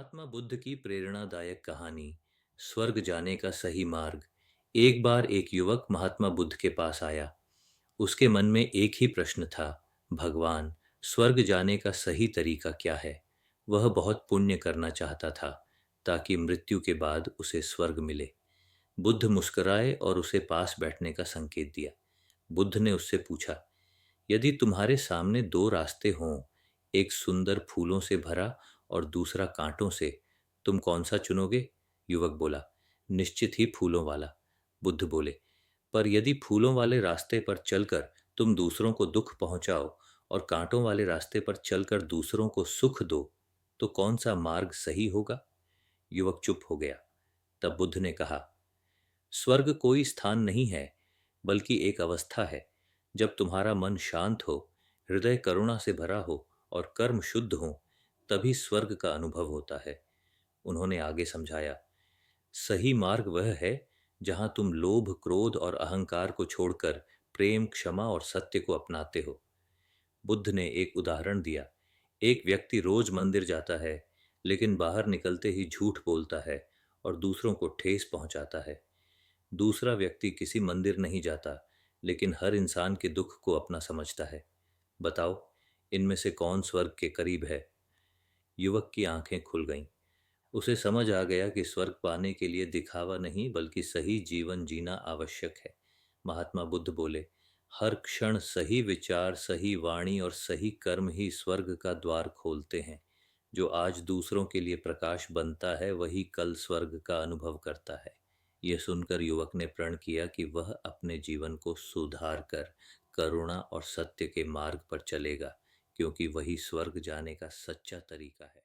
महात्मा बुद्ध की प्रेरणादायक कहानी स्वर्ग जाने का सही मार्ग। एक बार एक युवक महात्मा बुद्ध के पास आया। उसके मन में एक ही प्रश्न था, भगवान, स्वर्ग जाने का सही तरीका क्या है। वह बहुत पुण्य करना चाहता था ताकि मृत्यु के बाद उसे स्वर्ग मिले। बुद्ध मुस्कुराए और उसे पास बैठने का संकेत दिया। बुद्ध ने उससे पूछा, यदि तुम्हारे सामने दो रास्ते हों, एक सुंदर फूलों से भरा और दूसरा कांटों से, तुम कौन सा चुनोगे? युवक बोला, निश्चित ही फूलों वाला। बुद्ध बोले, पर यदि फूलों वाले रास्ते पर चलकर तुम दूसरों को दुख पहुंचाओ और कांटों वाले रास्ते पर चलकर दूसरों को सुख दो, तो कौन सा मार्ग सही होगा? युवक चुप हो गया। तब बुद्ध ने कहा, स्वर्ग कोई स्थान नहीं है, बल्कि एक अवस्था है। जब तुम्हारा मन शांत हो, हृदय करुणा से भरा हो और कर्म शुद्ध हो, तभी स्वर्ग का अनुभव होता है। उन्होंने आगे समझाया, सही मार्ग वह है जहां तुम लोभ, क्रोध और अहंकार को छोड़कर प्रेम, क्षमा और सत्य को अपनाते हो। बुद्ध ने एक उदाहरण दिया। एक व्यक्ति रोज मंदिर जाता है, लेकिन बाहर निकलते ही झूठ बोलता है और दूसरों को ठेस पहुंचाता है। दूसरा व्यक्ति किसी मंदिर नहीं जाता, लेकिन हर इंसान के दुख को अपना समझता है। बताओ, इनमें से कौन स्वर्ग के करीब है? युवक की आंखें खुल गईं। उसे समझ आ गया कि स्वर्ग पाने के लिए दिखावा नहीं, बल्कि सही जीवन जीना आवश्यक है। महात्मा बुद्ध बोले, हर क्षण सही विचार, सही वाणी और सही कर्म ही स्वर्ग का द्वार खोलते हैं। जो आज दूसरों के लिए प्रकाश बनता है, वही कल स्वर्ग का अनुभव करता है। यह सुनकर युवक ने प्रण किया कि वह अपने जीवन को सुधार कर करुणा और सत्य के मार्ग पर चलेगा, क्योंकि वही स्वर्ग जाने का सच्चा तरीका है।